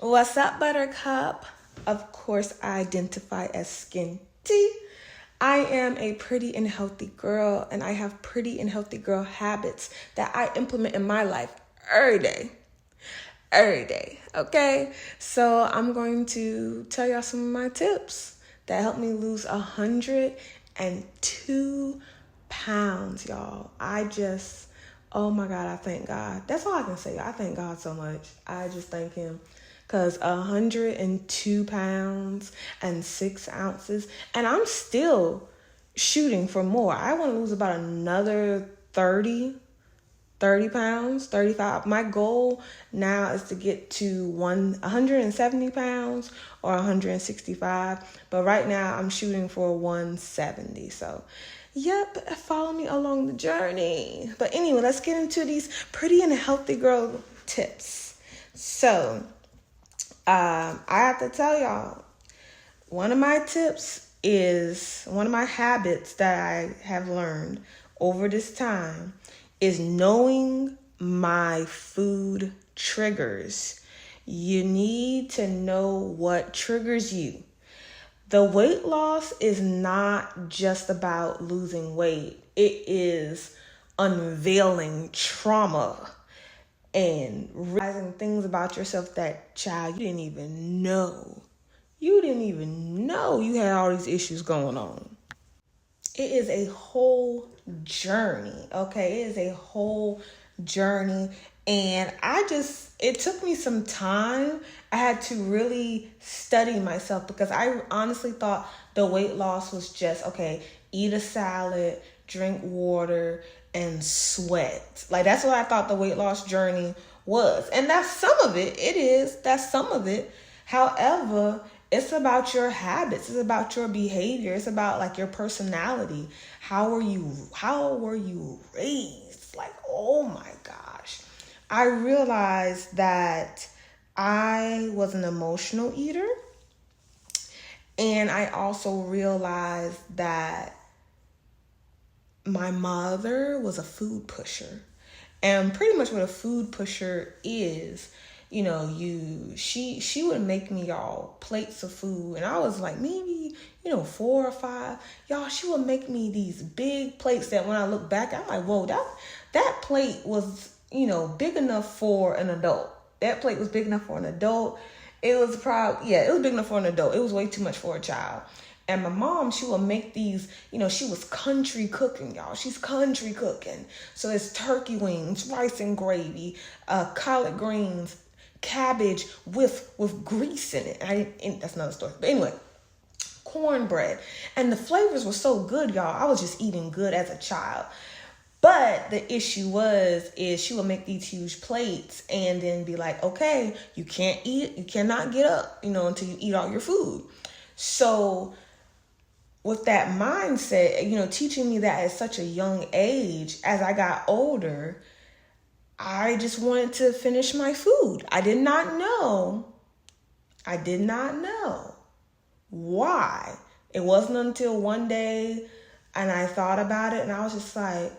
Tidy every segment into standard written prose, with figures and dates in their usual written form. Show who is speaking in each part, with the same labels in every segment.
Speaker 1: What's up, Buttercup? Of course, I identify as skin T. I am a pretty and healthy girl, and I have pretty and healthy girl habits that I implement in my life every day. Every day, okay? So I'm going to tell y'all some of my tips that helped me lose 102 pounds, y'all. Oh my God, I thank God. That's all I can say. I thank God so much. I just thank him. Because 102 pounds and 6 ounces. And I'm still shooting for more. I want to lose about another 30 pounds, 35. My goal now is to get to 170 pounds or 165. But right now I'm shooting for 170. So, yep, follow me along the journey. But anyway, let's get into these pretty and healthy girl tips. So, I have to tell y'all, one of my habits that I have learned over this time is knowing my food triggers. You need to know what triggers you. The weight loss is not just about losing weight. It is unveiling trauma and realizing things about yourself that, child, you didn't even know. You didn't even know you had all these issues going on. It is a whole journey, okay? It is a whole journey. And it took me some time. I had to really study myself because I honestly thought the weight loss was just, okay, eat a salad, drink water, and sweat. Like, that's what I thought the weight loss journey was. And that's some of it. That's some of it. However, it's about your habits. It's about your behavior. It's about like your personality. How were you raised? Like, oh my gosh. I realized that I was an emotional eater. And I also realized that my mother was a food pusher. And pretty much what a food pusher is, she would make me, y'all, plates of food. And I was like, maybe, 4 or 5. Y'all, she would make me these big plates that when I look back, I'm like, whoa, that plate was, big enough for an adult. That plate was big enough for an adult. It was big enough for an adult. It was way too much for a child. And my mom, she would make these, she was country cooking, y'all. She's country cooking. So it's turkey wings, rice and gravy, collard greens, cabbage with grease in it. And that's another story. But anyway, cornbread. And the flavors were so good, y'all. I was just eating good as a child. But the issue is she would make these huge plates and then be like, okay, you cannot get up, until you eat all your food. So with that mindset, teaching me that at such a young age, as I got older, I just wanted to finish my food. I did not know why. It wasn't until one day and I thought about it and I was just like,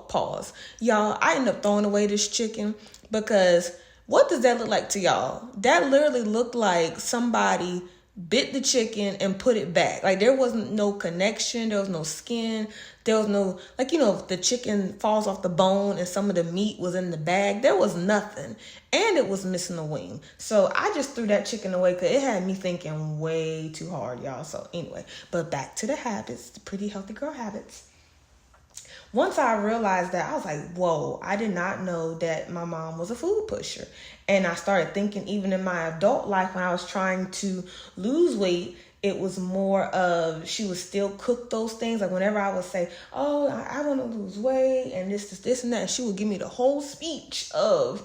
Speaker 1: pause. Y'all, I ended up throwing away this chicken because what does that look like to y'all? That literally looked like somebody bit the chicken and put it back. Like, there wasn't no connection. There was no skin. There was no, if the chicken falls off the bone and some of the meat was in the bag, there was nothing. And it was missing a wing. So I just threw that chicken away because it had me thinking way too hard, y'all. So anyway, but back to the habits, the pretty healthy girl habits. Once I realized that, I was like, whoa, I did not know that my mom was a food pusher. And I started thinking even in my adult life when I was trying to lose weight, it was more of she would still cook those things. Like whenever I would say, oh, I want to lose weight and this and that, and she would give me the whole speech of,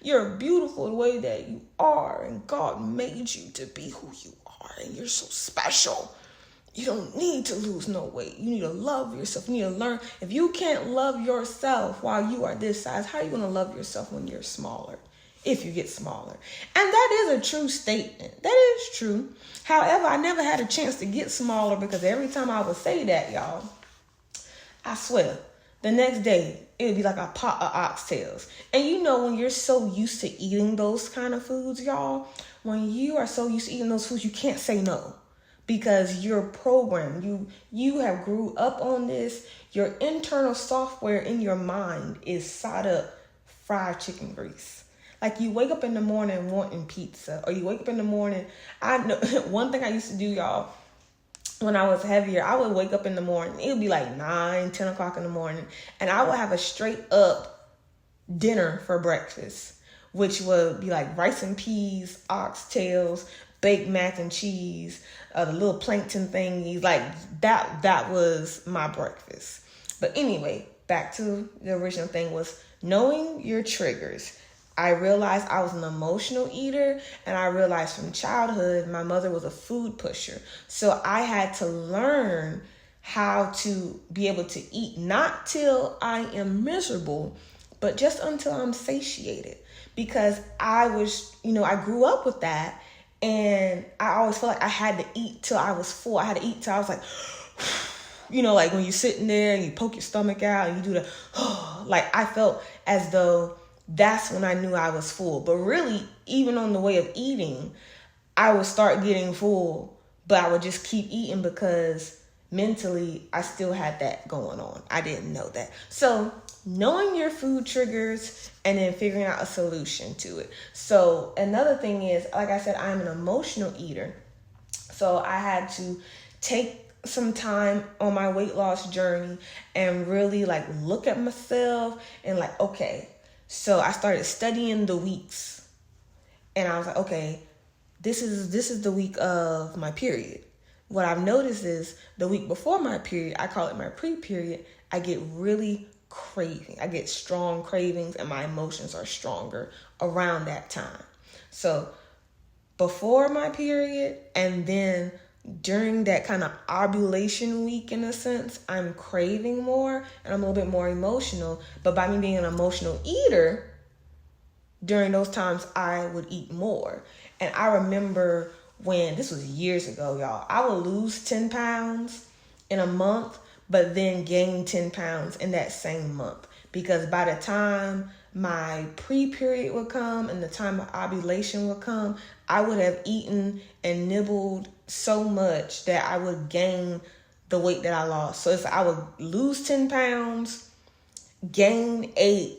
Speaker 1: you're beautiful the way that you are and God made you to be who you are and you're so special. You don't need to lose no weight. You need to love yourself. You need to learn. If you can't love yourself while you are this size, how are you going to love yourself when you're smaller? If you get smaller. And that is a true statement. That is true. However, I never had a chance to get smaller because every time I would say that, y'all, I swear, the next day, it would be like a pot of oxtails. And you know, when you're so used to eating those kind of foods, y'all, when you are so used to eating those foods, you can't say no because you're programmed. You have grew up on this. Your internal software in your mind is sawed up fried chicken grease. Like you wake up in the morning wanting pizza, or you wake up in the morning. I know one thing I used to do, y'all, when I was heavier, I would wake up in the morning. It would be like 9, 10 o'clock in the morning. And I would have a straight up dinner for breakfast, which would be like rice and peas, oxtails, baked mac and cheese, the little plankton thingies. Like that was my breakfast. But anyway, back to the original thing was knowing your triggers. I realized I was an emotional eater, and I realized from childhood my mother was a food pusher. So I had to learn how to be able to eat, not till I am miserable, but just until I'm satiated. Because I was, I grew up with that, and I always felt like I had to eat till I was full. I had to eat till I was like, like when you're sitting there and you poke your stomach out and you do the, like I felt as though that's when I knew I was full. But really, even on the way of eating, I would start getting full, but I would just keep eating because mentally I still had that going on. I didn't know that. So knowing your food triggers and then figuring out a solution to it. So another thing is, like I said, I'm an emotional eater. So I had to take some time on my weight loss journey and really like look at myself and like, okay, so I started studying the weeks, and I was like, okay, this is the week of my period. What I've noticed is the week before my period, I call it my pre-period, I get really craving. I get strong cravings, and my emotions are stronger around that time. So before my period, and then during that kind of ovulation week, in a sense, I'm craving more and I'm a little bit more emotional. But by me being an emotional eater, during those times, I would eat more. And I remember when, this was years ago, y'all, I would lose 10 pounds in a month, but then gain 10 pounds in that same month. Because by the time my pre-period would come and the time of ovulation would come, I would have eaten and nibbled so much that I would gain the weight that I lost. So I would lose 10 pounds, gain 8,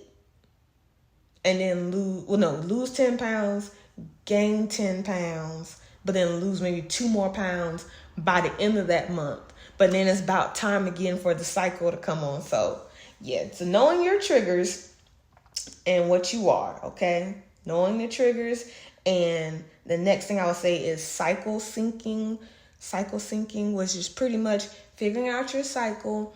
Speaker 1: and then lose 10 pounds, gain 10 pounds, but then lose maybe 2 more pounds by the end of that month. But then it's about time again for the cycle to come on. So yeah, so knowing your triggers and what you are, okay? Knowing the triggers. And the next thing I would say is cycle syncing. Cycle syncing, which is pretty much figuring out your cycle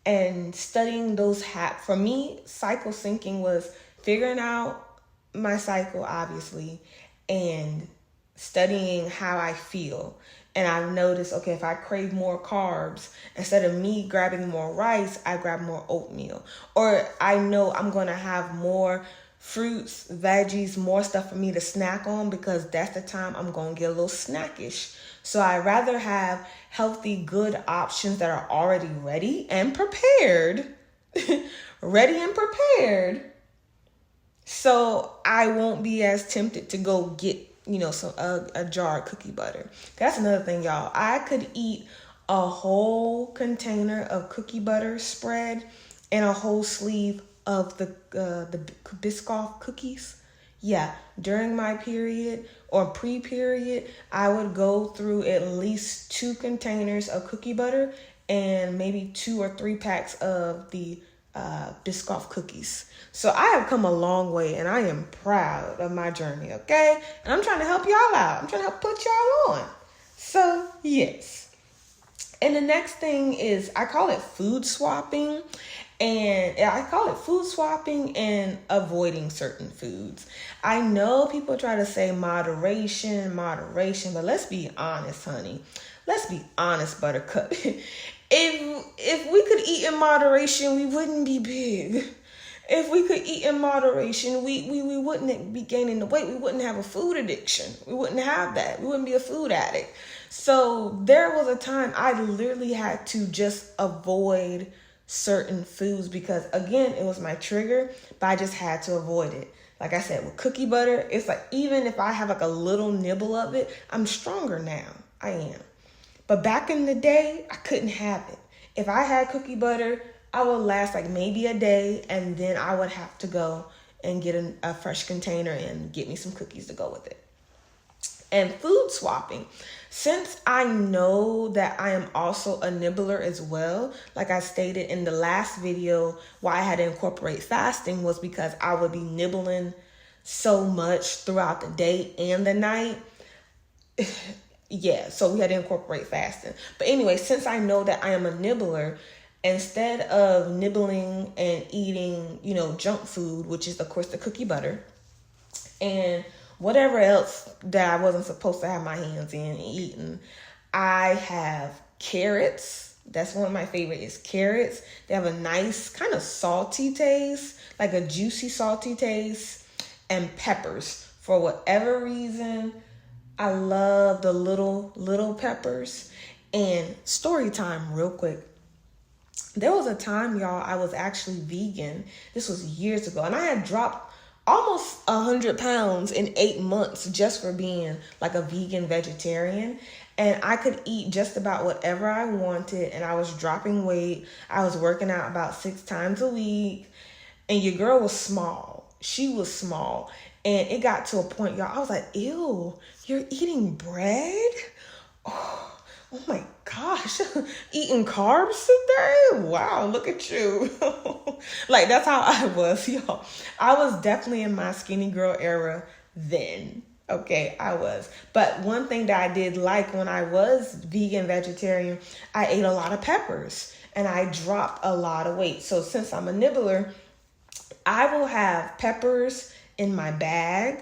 Speaker 1: and studying those habits. For me, cycle syncing was figuring out my cycle, obviously, and studying how I feel. And I've noticed, okay, if I crave more carbs, instead of me grabbing more rice, I grab more oatmeal. Or I know I'm going to have more fruits, veggies, more stuff for me to snack on because that's the time I'm going to get a little snackish. So I'd rather have healthy, good options that are already ready and prepared. Ready and prepared. So I won't be as tempted to go get a jar of cookie butter. That's another thing, y'all. I could eat a whole container of cookie butter spread and a whole sleeve of the Biscoff cookies. Yeah, during my period or pre-period, I would go through at least 2 containers of cookie butter and maybe 2 or 3 packs of the Biscoff cookies. So I have come a long way, and I am proud of my journey, okay? And I'm trying to help y'all out. I'm trying to help put y'all on. So, yes. And the next thing is, I call it food swapping. And I call it food swapping and avoiding certain foods. I know people try to say moderation, but let's be honest, honey. Let's be honest, Buttercup. If we could eat in moderation, we wouldn't be big. If we could eat in moderation, we wouldn't be gaining the weight. We wouldn't have a food addiction. We wouldn't have that. We wouldn't be a food addict. So there was a time I literally had to just avoid certain foods because, again, it was my trigger, but I just had to avoid it. Like I said, with cookie butter, it's like even if I have like a little nibble of it, I'm stronger now. I am. But back in the day, I couldn't have it. If I had cookie butter, I would last like maybe a day, and then I would have to go and get a fresh container and get me some cookies to go with it. And food swapping. Since I know that I am also a nibbler as well, like I stated in the last video, why I had to incorporate fasting was because I would be nibbling so much throughout the day and the night. Yeah, so we had to incorporate fasting. But anyway, since I know that I am a nibbler, instead of nibbling and eating, junk food, which is of course the cookie butter, and whatever else that I wasn't supposed to have my hands in and eating, I have carrots. That's one of my favorite is carrots. They have a nice kind of salty taste, like a juicy salty taste, and peppers. For whatever reason, I love the little peppers. And story time real quick. There was a time, y'all, I was actually vegan. This was years ago. And I had dropped almost 100 pounds in 8 months just for being like a vegan vegetarian. And I could eat just about whatever I wanted. And I was dropping weight. I was working out about 6 times a week. And your girl was small. She was small. And it got to a point, y'all, I was like, ew, you're eating bread? Oh my gosh, eating carbs today? Wow, look at you. Like, that's how I was, y'all. I was definitely in my skinny girl era then. Okay, I was. But one thing that I did like when I was vegan vegetarian, I ate a lot of peppers and I dropped a lot of weight. So since I'm a nibbler, I will have peppers in my bag,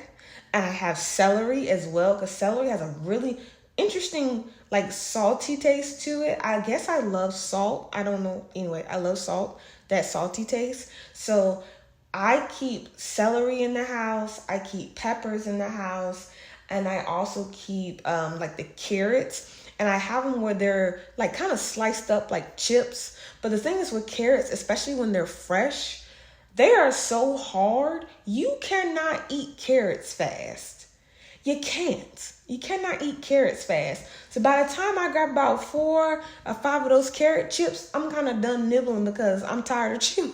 Speaker 1: and I have celery as well, because celery has a really interesting like salty taste to it. I guess I love salt. I don't know. Anyway, I love salt, that salty taste. So I keep celery in the house. I keep peppers in the house. And I also keep like the carrots. And I have them where they're like kind of sliced up like chips. But the thing is with carrots, especially when they're fresh, they are so hard. You cannot eat carrots fast. You can't. You cannot eat carrots fast. So by the time I grab about 4 or 5 of those carrot chips, I'm kind of done nibbling because I'm tired of chewing.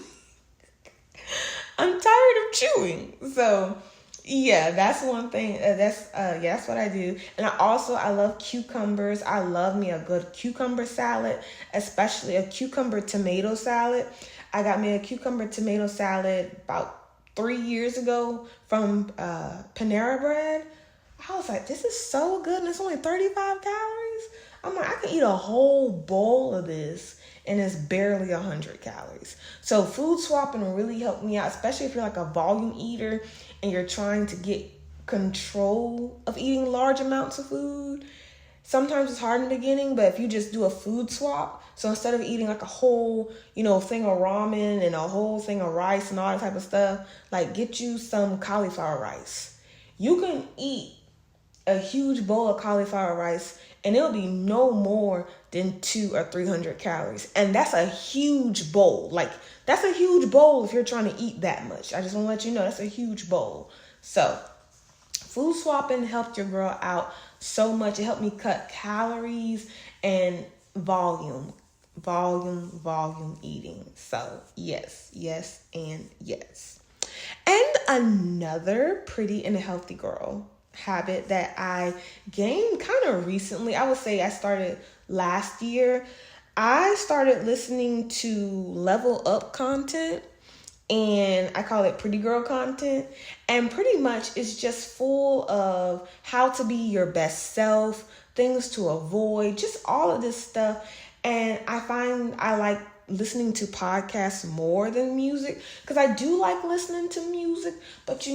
Speaker 1: I'm tired of chewing. So yeah, that's one thing. That's what I do. And I love cucumbers. I love me a good cucumber salad, especially a cucumber tomato salad. I got me a cucumber tomato salad about 3 years ago from Panera Bread. I was like, this is so good, and it's only 35 calories. I'm like, I can eat a whole bowl of this, and it's barely 100 calories. So food swapping really helped me out, especially if you're like a volume eater and you're trying to get control of eating large amounts of food. Sometimes it's hard in the beginning, but if you just do a food swap, so instead of eating like a whole, thing of ramen and a whole thing of rice and all that type of stuff, like get you some cauliflower rice. You can eat a huge bowl of cauliflower rice and it'll be no more than 200 or 300 calories. And that's a huge bowl. Like, that's a huge bowl if you're trying to eat that much. I just want to let you know that's a huge bowl. So food swapping helped your girl out so much. It helped me cut calories and volume eating. So yes, and yes. And another pretty and healthy girl habit that I gained kind of recently, I would say I started last year. I started listening to level up content, and I call it pretty girl content. And pretty much it's just full of how to be your best self, things to avoid, just all of this stuff. And I find I like listening to podcasts more than music, because I do like listening to music, but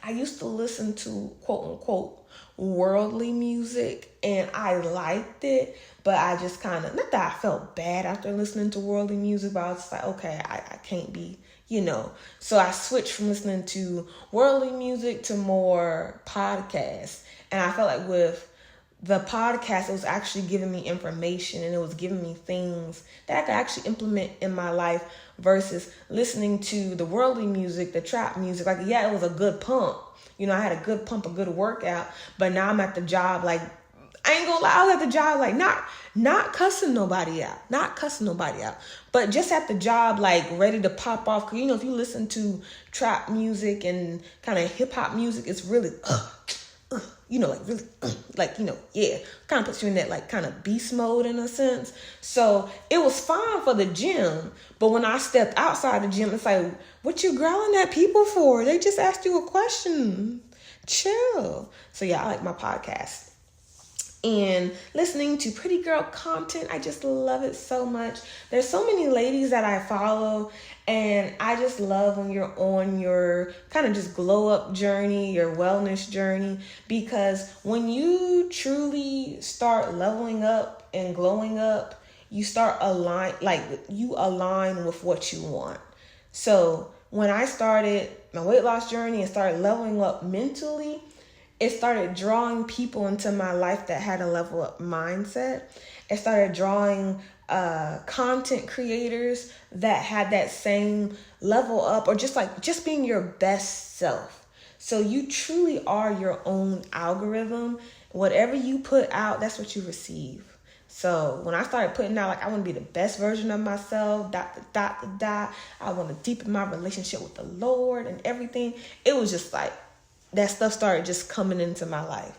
Speaker 1: I used to listen to quote unquote worldly music, and I liked it, but I just kind of, not that I felt bad after listening to worldly music, but I was just like, okay, I can't be, So I switched from listening to worldly music to more podcasts. And I felt like with the podcast, it was actually giving me information, and it was giving me things that I could actually implement in my life versus listening to the worldly music, the trap music. Like, yeah, it was a good pump. You know, I had a good pump, a good workout, but now I'm at the job, like, I ain't gonna lie, I was at the job, like, not cussing nobody out, but just at the job, like, ready to pop off. Cause, you know, if you listen to trap music and kind of hip hop music, it's really, you know, like really, like, you know, yeah, kind of puts you in that, like, kind of beast mode in a sense. So it was fine for the gym, but when I stepped outside the gym, it's like, what you growling at people for? They just asked you a question. Chill. So yeah, I like my podcast. And listening to pretty girl content, I just love it so much. There's so many ladies that I follow, and I just love when you're on your kind of just glow up journey, your wellness journey, because when you truly start leveling up and glowing up, you start you align with what you want. So when I started my weight loss journey and started leveling up mentally, it started drawing people into my life that had a level up mindset. It started drawing content creators that had that same level up, or just being your best self. So you truly are your own algorithm. Whatever you put out, that's what you receive. So when I started putting out, like, I want to be the best version of myself, ... I want to deepen my relationship with the Lord and everything. It was just like, that stuff started just coming into my life.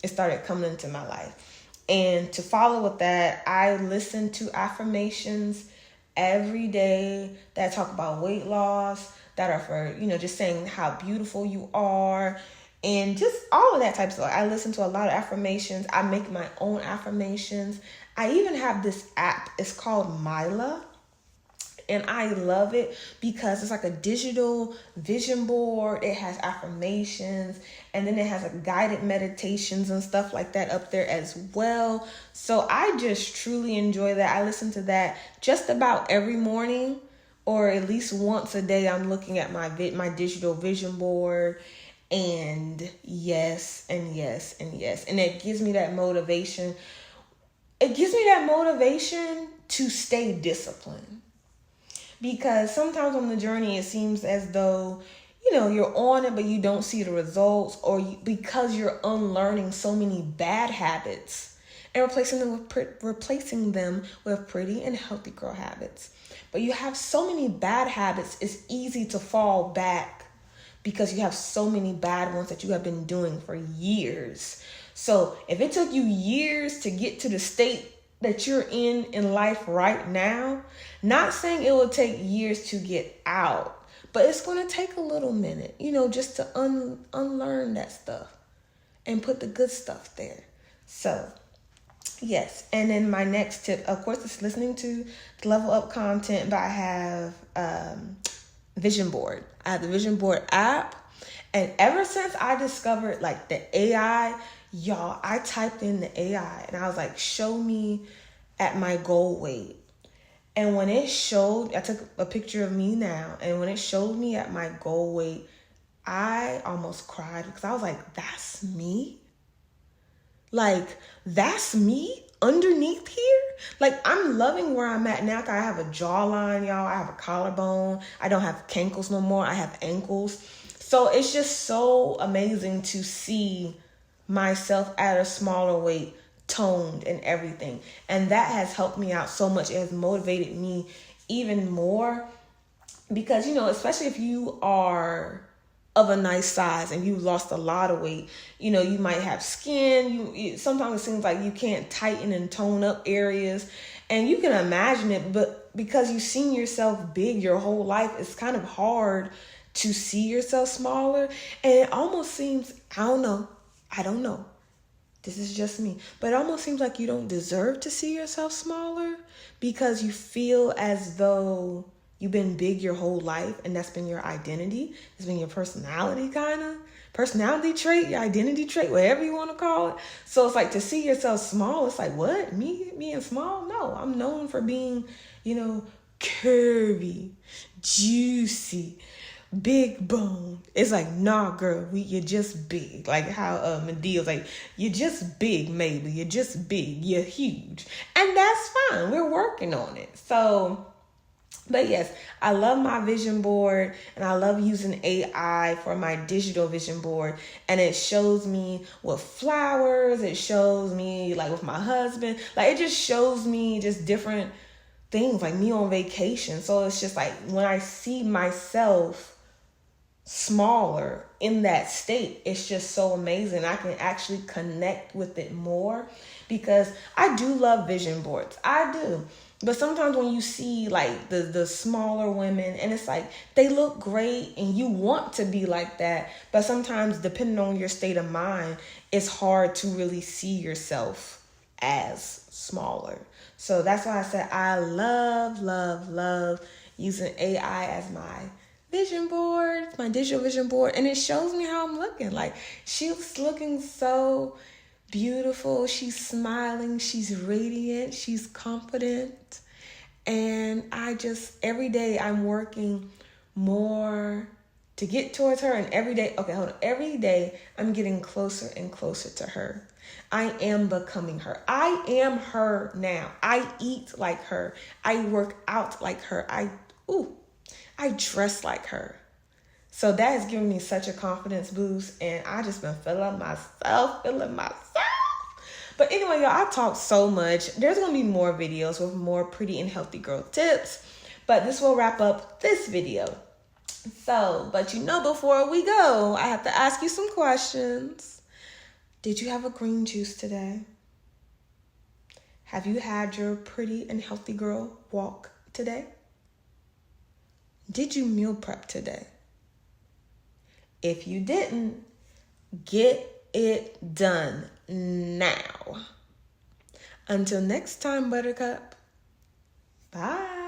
Speaker 1: It started coming into my life. And to follow with that, I listen to affirmations every day that talk about weight loss, that are for, you know, just saying how beautiful you are, and just all of that type of stuff. I listen to a lot of affirmations. I make my own affirmations. I even have this app. It's called Myla. And I love it because it's like a digital vision board. It has affirmations, and then it has like guided meditations and stuff like that up there as well. So I just truly enjoy that. I listen to that just about every morning, or at least once a day. I'm looking at my digital vision board, and yes, and yes, and yes. And it gives me that motivation. It gives me that motivation to stay disciplined. Because sometimes on the journey, it seems as though, you know, you're on it, but you don't see the results, or because you're unlearning so many bad habits and replacing them with pretty and healthy girl habits. But you have so many bad habits, it's easy to fall back because you have so many bad ones that you have been doing for years. So if it took you years to get to the state that you're in life right now, not saying it will take years to get out, but it's going to take a little minute, you know, just to unlearn that stuff and put the good stuff there. So yes. And then my next tip, of course, is listening to the level up content, but I have vision board. I have the vision board app, and ever since I discovered like the AI, y'all, I typed in the AI and I was like, show me at my goal weight. And when it showed, I took a picture of me now, and when it showed me at my goal weight, I almost cried because I was like, that's me? Like, that's me underneath here? Like, I'm loving where I'm at now. I have a jawline, y'all. I have a collarbone. I don't have cankles no more. I have ankles. So it's just so amazing to see myself at a smaller weight, toned and everything. And that has helped me out so much. It has motivated me even more because, you know, especially if you are of a nice size and you lost a lot of weight, you know, you might have skin. Sometimes it seems like you can't tighten and tone up areas, and you can imagine it, but because you've seen yourself big your whole life, it's kind of hard to see yourself smaller. And it almost seems, I don't know. This is just me. But it almost seems like you don't deserve to see yourself smaller because you feel as though you've been big your whole life, and that's been your identity. It's been your personality, kind of. Personality trait, your identity trait, whatever you want to call it. So it's like to see yourself small, it's like, what? Me being small? No, I'm known for being, you know, curvy, juicy, big bone. It's like, nah, girl, you're just big. Like how Medea's like, you're just big, maybe. You're just big. You're huge. And that's fine. We're working on it. So, but yes, I love my vision board, and I love using AI for my digital vision board. And it shows me with flowers. It shows me like with my husband. Like it just shows me just different things, like me on vacation. So it's just like when I see myself smaller in that state, it's just so amazing. I can actually connect with it more because I do love vision boards. I do. But sometimes when you see like the smaller women, and it's like they look great and you want to be like that, but sometimes depending on your state of mind, it's hard to really see yourself as smaller. So that's why I said I love using AI as my vision board, my digital vision board, and it shows me how I'm looking. Like she's looking so beautiful, she's smiling, she's radiant, she's confident. And I just, every day I'm working more to get towards her. And every day, okay, hold on. Every day I'm getting closer and closer to her. I am becoming her. I am her now. I eat like her. I work out like her. I dress like her. So that has given me such a confidence boost, and I just been feeling myself. But anyway, y'all, I talked so much. There's going to be more videos with more pretty and healthy girl tips, but this will wrap up this video. So, but before we go, I have to ask you some questions. Did you have a green juice today? Have you had your pretty and healthy girl walk today? Did you meal prep today? If you didn't, get it done now. Until next time, Buttercup. Bye.